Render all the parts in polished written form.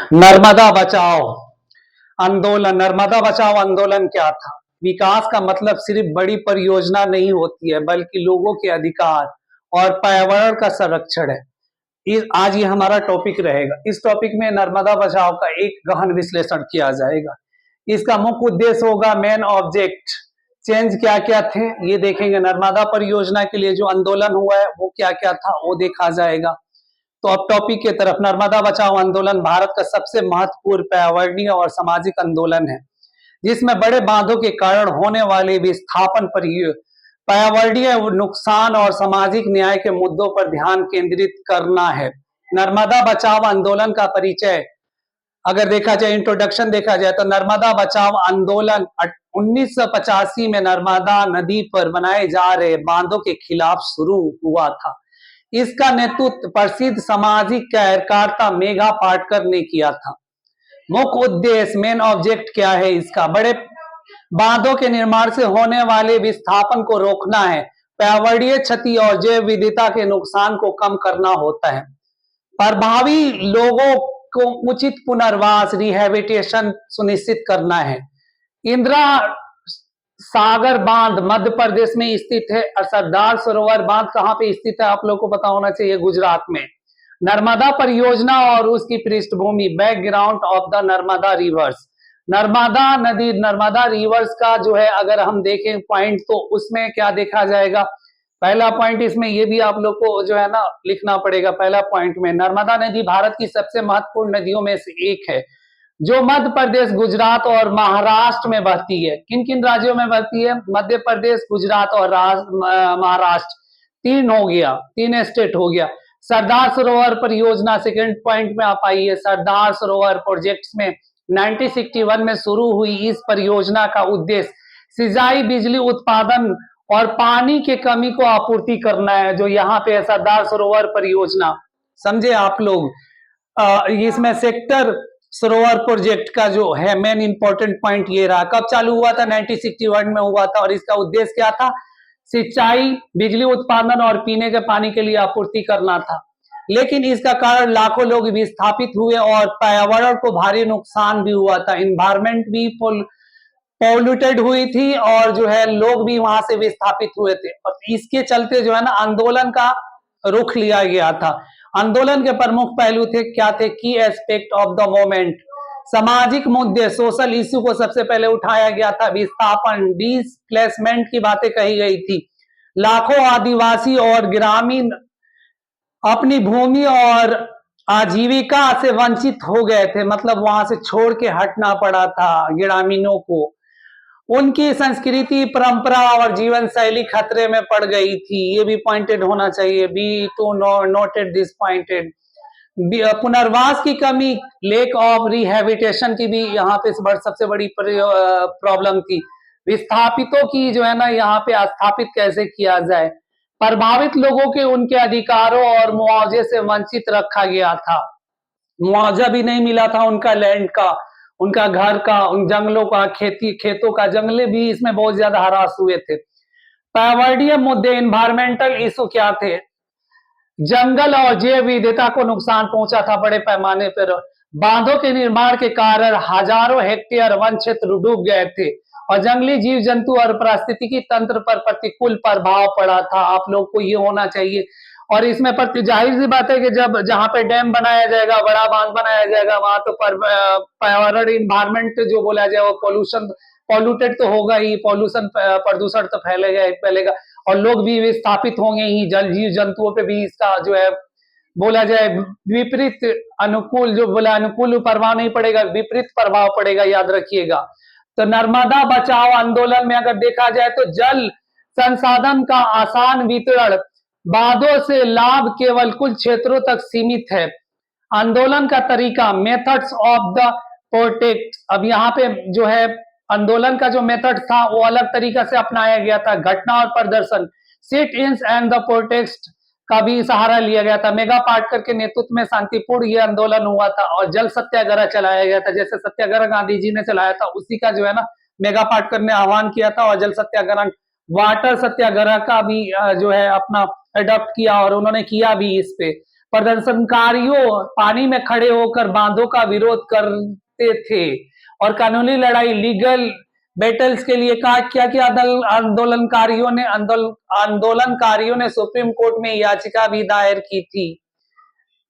नर्मदा बचाओ आंदोलन। नर्मदा बचाओ आंदोलन क्या था? विकास का मतलब सिर्फ बड़ी परियोजना नहीं होती है, बल्कि लोगों के अधिकार और पर्यावरण का संरक्षण है। आज ये हमारा टॉपिक रहेगा। इस टॉपिक में नर्मदा बचाओ का एक गहन विश्लेषण किया जाएगा। इसका मुख्य उद्देश्य होगा मेन ऑब्जेक्ट, चेंज क्या क्या थे ये देखेंगे। नर्मदा परियोजना के लिए जो आंदोलन हुआ है वो क्या क्या था वो देखा जाएगा। तो अब टॉपिक की तरफ। नर्मदा बचाओ आंदोलन भारत का सबसे महत्वपूर्ण पर्यावरणीय और सामाजिक आंदोलन है, जिसमें बड़े बांधों के कारण होने वाले विस्थापन पर पर्यावरणीय नुकसान और सामाजिक न्याय के मुद्दों पर ध्यान केंद्रित करना है। नर्मदा बचाओ आंदोलन का परिचय अगर देखा जाए, इंट्रोडक्शन देखा जाए तो नर्मदा बचाओ आंदोलन 1985 में नर्मदा नदी पर बनाए जा रहे बांधों के खिलाफ शुरू हुआ था। इसका नेतृत्व प्रसिद्ध सामाजिक कार्यकर्ता मेघा पाटकर ने किया था। मुख्य उद्देश्य, मेन ऑब्जेक्ट क्या है इसका? बड़े बांधों के निर्माण से होने वाले विस्थापन को रोकना है, पर्यावरणीय क्षति और जैव विविधता के नुकसान को कम करना होता है, प्रभावी लोगों को उचित पुनर्वास रिहैबिलिटेशन सुनिश्चित करना है। इंदिरा सागर बांध मध्य प्रदेश में स्थित है और सरदार सरोवर बांध कहां पे स्थित है आप लोग को पता होना चाहिए, गुजरात में। नर्मदा परियोजना और उसकी पृष्ठभूमि, background of the Narmada reverse. Narmada नदी, नर्मदा रिवर्स का जो है अगर हम देखें पॉइंट तो उसमें क्या देखा जाएगा? पहला पॉइंट इसमें ये भी आप लोग को जो है ना लिखना पड़ेगा। पहला पॉइंट में नर्मदा नदी भारत की सबसे महत्वपूर्ण नदियों में से एक है, जो मध्य प्रदेश, गुजरात और महाराष्ट्र में बहती है। किन किन राज्यों में बहती है? मध्य प्रदेश, गुजरात और महाराष्ट्र, तीन हो गया, तीन स्टेट हो गया। सरदार सरोवर परियोजना सेकंड पॉइंट में आप आइए। सरदार सरोवर प्रोजेक्ट्स में 1961 में शुरू हुई इस परियोजना का उद्देश्य सिंचाई, बिजली उत्पादन और पानी के कमी को आपूर्ति करना है, जो यहाँ पे है सरदार सरोवर परियोजना। समझे आप लोग? इसमें सेक्टर सरोवर प्रोजेक्ट का जो है मेन इंपॉर्टेंट पॉइंट ये रहा। कब चालू हुआ था? 1961 में हुआ था और इसका उद्देश्य क्या था? सिंचाई, बिजली उत्पादन और पीने के पानी के लिए आपूर्ति करना था। लेकिन इसका कारण लाखों लोग विस्थापित हुए और पर्यावरण को भारी नुकसान भी हुआ था। इन्वायरमेंट भी पॉल्यूटेड हुई थी और जो है लोग भी वहां से विस्थापित हुए थे। और इसके चलते जो है ना आंदोलन का रुख लिया गया था। आंदोलन के प्रमुख पहलू थे क्या थे? की एस्पेक्ट ऑफ द मोमेंट, सामाजिक मुद्दे, सोशल इश्यू को सबसे पहले उठाया गया था। विस्थापन, डिस्प्लेसमेंट की बातें कही गई थी। लाखों आदिवासी और ग्रामीण अपनी भूमि और आजीविका से वंचित हो गए थे, मतलब वहां से छोड़ के हटना पड़ा था ग्रामीणों को। उनकी संस्कृति, परंपरा और जीवन शैली खतरे में पड़ गई थी। ये भी पॉइंटेड होना चाहिए। Be to noted this pointed. पुनर्वास की कमी, लेक ऑफ रिहैबिलिटेशन की भी यहाँ पे सबसे बड़ी प्रॉब्लम थी। विस्थापितों की जो है ना यहाँ पे स्थापित कैसे किया जाए। प्रभावित लोगों के उनके अधिकारों और मुआवजे से वंचित रखा गया था। मुआवजा भी नहीं मिला था उनका, लैंड का, उनका घर का, उन जंगलों का, खेतों का, जंगले भी इसमें बहुत ज्यादा हरास हुए थे। पर्यावरणीय मुद्दे, इन्वायरमेंटल इशू क्या थे? जंगल और जैव विविधता को नुकसान पहुंचा था बड़े पैमाने पर। बांधों के निर्माण के कारण हजारों हेक्टेयर वन क्षेत्र डूब गए थे और जंगली जीव जंतु और पारिस्थितिकी तंत्र पर प्रतिकूल प्रभाव पड़ा था। आप लोग को ये होना चाहिए। और इसमें जाहिर सी बात है कि जब जहां पे डैम बनाया जाएगा, बड़ा बांध बनाया जाएगा, वहां तो पर्यावरण, इन्वायरमेंट जो बोला जाए वो पॉल्यूटेड तो होगा ही, प्रदूषण तो फैलेगा और लोग भी विस्थापित होंगे ही। जल जीव जंतुओं पे भी इसका जो है बोला जाए विपरीत, अनुकूल जो बोला अनुकूल प्रभाव नहीं पड़ेगा, विपरीत प्रभाव पड़ेगा, याद रखिएगा। तो नर्मदा बचाओ आंदोलन में अगर देखा जाए तो जल संसाधन का आसान वितरण, बांधों से लाभ केवल कुछ क्षेत्रों तक सीमित है। आंदोलन का तरीका, मेथड्स ऑफ द प्रोटेस्ट। अब यहाँ पे जो है आंदोलन का जो मेथड था वो अलग तरीका से अपनाया गया था। घटना और प्रदर्शन, sit ins and the protest का भी सहारा लिया गया था। मेघा पाटकर के नेतृत्व में शांतिपूर्ण ये आंदोलन हुआ था और जल सत्याग्रह चलाया गया था। जैसे सत्याग्रह गांधी जी ने चलाया था, उसी का जो है ना मेघा पाटकर ने आह्वान किया था और जल सत्याग्रह, वाटर सत्याग्रह का भी जो है अपना अडॉप्ट किया और उन्होंने किया भी इस पे। प्रदर्शनकारियों पानी में खड़े होकर बांधों का विरोध करते थे और कानूनी लड़ाई लीगल बैटल्स के लिए कहा। क्या क्या आंदोलनकारियों ने सुप्रीम कोर्ट में याचिका भी दायर की थी।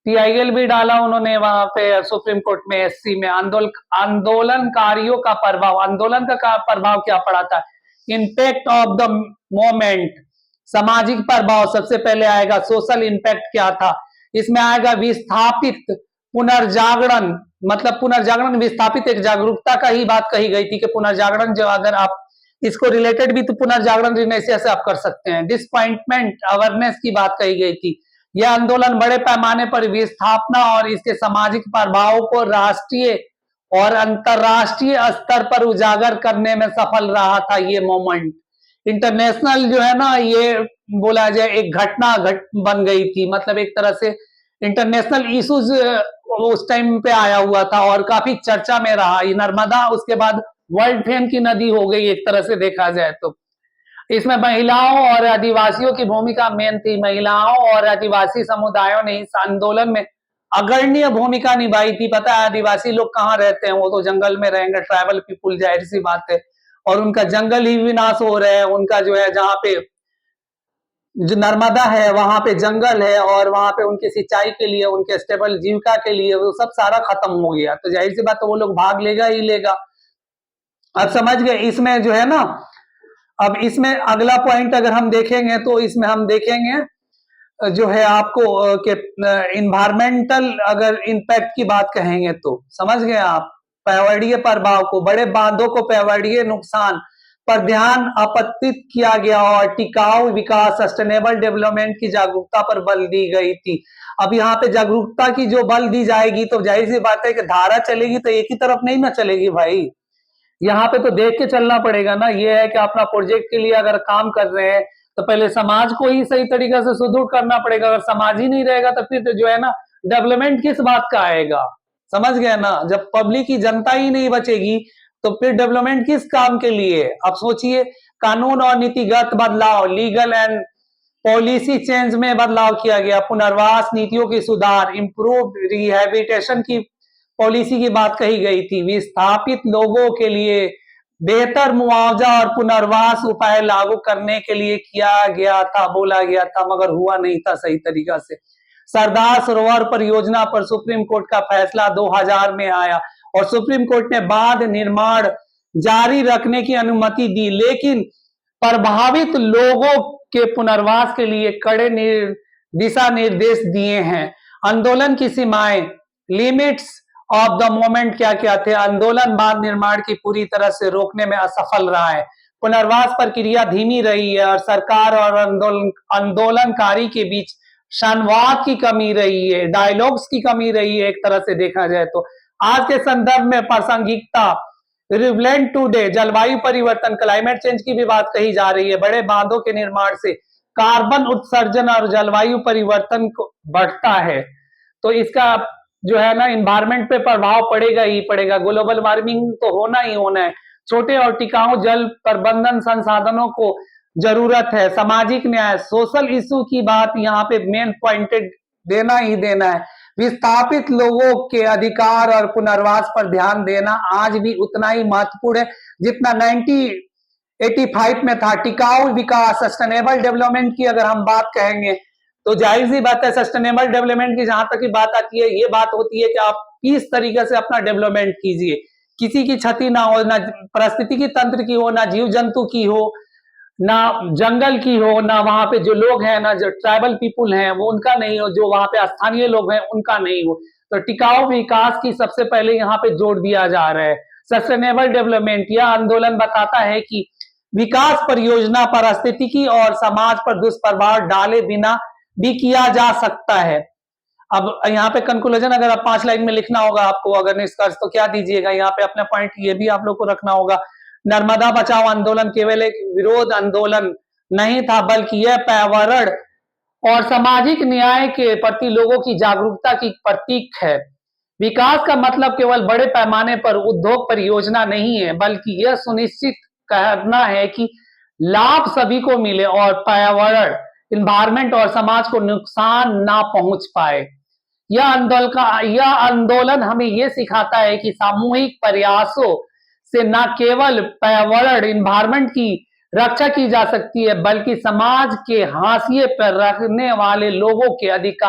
पीआईएल भी डाला उन्होंने वहां पे सुप्रीम कोर्ट में एससी में। आंदोलनकारियों का प्रभाव, आंदोलन का प्रभाव क्या पड़ा था। इम्पैक्ट ऑफ द मोमेंट, सामाजिक प्रभाव सबसे पहले आएगा। सोशल इम्पैक्ट क्या था, इसमें आएगा विस्थापित, पुनर्जागरण, मतलब पुनर्जागरण विस्थापित, एक जागरूकता का ही बात कही गई थी कि पुनर्जागरण, जो अगर आप इसको रिलेटेड भी तो पुनर्जागरण रिनेसिया से आप कर सकते हैं। डिसअपॉइंटमेंट, अवेयरनेस की बात कही गई थी। यह आंदोलन बड़े पैमाने पर विस्थापना और इसके सामाजिक प्रभावों को राष्ट्रीय और अंतरराष्ट्रीय स्तर पर उजागर करने में सफल रहा था। ये मोमेंट इंटरनेशनल जो है ना, ये बोला जाए एक घटना बन गई थी, मतलब एक तरह से इंटरनेशनल इश्यूज उस टाइम पे आया हुआ था और काफी चर्चा में रहा। ये नर्मदा उसके बाद वर्ल्ड फेम की नदी हो गई एक तरह से देखा जाए तो। इसमें महिलाओं और आदिवासियों की भूमिका मेन थी। महिलाओं और आदिवासी समुदायों ने इस आंदोलन में अग्रणी भूमिका निभाई थी। पता है आदिवासी लोग कहाँ रहते हैं, वो तो जंगल में रहेंगे, ट्राइबल पीपुल, जाहिर सी बात है, और उनका जंगल ही विनाश हो रहा है। उनका जो है, जहाँ पे जो नर्मदा है वहां पे जंगल है और वहां पे उनकी सिंचाई के लिए, उनके स्टेबल जीविका के लिए वो सब सारा खत्म हो गया, तो जाहिर सी बात है वो लोग भाग लेगा ही लेगा। अब समझ गए। इसमें जो है ना, अब इसमें अगला पॉइंट अगर हम देखेंगे तो इसमें हम देखेंगे जो है आपको कि इन्वायरमेंटल अगर इम्पैक्ट की बात कहेंगे तो समझ गए आप। पर्यावरणीय प्रभाव को, बड़े बांधों को पर्यावरणीय नुकसान पर ध्यान आपतित किया गया और टिकाऊ विकास, सस्टेनेबल डेवलपमेंट की जागरूकता पर बल दी गई थी। अब यहाँ पे जागरूकता की जो बल दी जाएगी तो जाहिर सी बात है कि धारा चलेगी तो एक ही तरफ नहीं ना चलेगी भाई, यहाँ पे तो देख के चलना पड़ेगा ना। ये है कि अपना प्रोजेक्ट के लिए अगर काम कर रहे हैं तो पहले समाज को ही सही तरीके से सुदृढ़ करना पड़ेगा। अगर समाज ही नहीं रहेगा तो फिर तो जो है ना, डेवलपमेंट किस बात का आएगा, समझ गए ना। जब पब्लिक की जनता ही नहीं बचेगी तो फिर डेवलपमेंट किस काम के लिए। अब सोचिए, कानून और नीतिगत बदलाव, लीगल एंड पॉलिसी चेंज में बदलाव किया गया। पुनर्वास नीतियों की सुधार, इंप्रूव रिहेबिलिटेशन की पॉलिसी की बात कही गई थी। विस्थापित लोगों के लिए बेहतर मुआवजा और पुनर्वास उपाय लागू करने के लिए किया गया था, बोला गया था, मगर हुआ नहीं था सही तरीका से। सरदार सरोवर परियोजना पर सुप्रीम कोर्ट का फैसला 2000 में आया और सुप्रीम कोर्ट ने बांध निर्माण जारी रखने की अनुमति दी, लेकिन प्रभावित लोगों के पुनर्वास के लिए कड़े दिशा निर्देश दिए हैं। आंदोलन की सीमाएं, लिमिट्स ऑफ द मोमेंट क्या क्या थे। आंदोलन बांध निर्माण की पूरी तरह से रोकने में असफल रहा है। पुनर्वास प्रक्रिया धीमी रही है और सरकार और आंदोलनकारी के बीच संवाद की कमी रही है, डायलॉग्स की कमी रही है एक तरह से देखा जाए तो। आज के संदर्भ में प्रासंगिकता, रिलेवेंट टुडे, जलवायु परिवर्तन, क्लाइमेट चेंज की भी बात कही जा रही है। बड़े बांधों के निर्माण से कार्बन उत्सर्जन और जलवायु परिवर्तन को बढ़ता है, तो इसका जो है ना इन्वायरमेंट पे प्रभाव पड़ेगा ही पड़ेगा। ग्लोबल वार्मिंग तो होना ही होना है। छोटे और टिकाऊ जल प्रबंधन संसाधनों को जरूरत है। सामाजिक न्याय, सोशल इशू की बात यहाँ पे मेन पॉइंटेड देना ही देना है। विस्थापित लोगों के अधिकार और पुनर्वास पर ध्यान देना आज भी उतना ही महत्वपूर्ण है जितना 1985 में था। टिकाऊ विकास, सस्टेनेबल डेवलपमेंट की अगर हम बात कहेंगे तो जाहिर सी बात है सस्टेनेबल डेवलपमेंट की जहां तक की बात आती है, ये बात होती है कि आप किस तरीके से अपना डेवलपमेंट कीजिए, किसी की क्षति ना हो, ना पारिस्थितिकी तंत्र की हो, ना जीव जंतु की हो, ना जंगल की हो, ना वहां पे जो लोग हैं, ना जो ट्राइबल पीपुल हैं वो उनका नहीं हो, जो वहां पे स्थानीय लोग हैं उनका नहीं हो। तो टिकाऊ विकास की सबसे पहले यहाँ पे जोड़ दिया जा रहा है। सस्टेनेबल डेवलपमेंट, यह आंदोलन बताता है कि विकास परियोजना पारिस्थितिकी और समाज पर दुष्प्रभाव डाले बिना भी किया जा सकता है। अब यहाँ पे कंक्लूजन अगर आप 5 लाइन में लिखना होगा आपको, अगर निष्कर्ष, तो क्या दीजिएगा यहाँ पे अपना पॉइंट, ये भी आप लोग को रखना होगा। नर्मदा बचाओ आंदोलन केवल एक विरोध आंदोलन नहीं था, बल्कि यह पर्यावरण और सामाजिक न्याय के प्रति लोगों की जागरूकता की प्रतीक है। विकास का मतलब केवल बड़े पैमाने पर उद्योग परियोजना नहीं है, बल्कि यह सुनिश्चित करना है कि लाभ सभी को मिले और पर्यावरण इन्वायरमेंट और समाज को नुकसान ना पहुंच पाए। यह आंदोलन हमें ये सिखाता है कि सामूहिक प्रयासों से न केवल पर्यावरण इन्वायरमेंट की रक्षा की जा सकती है, बल्कि समाज के हाशिए पर रहने वाले लोगों के अधिकार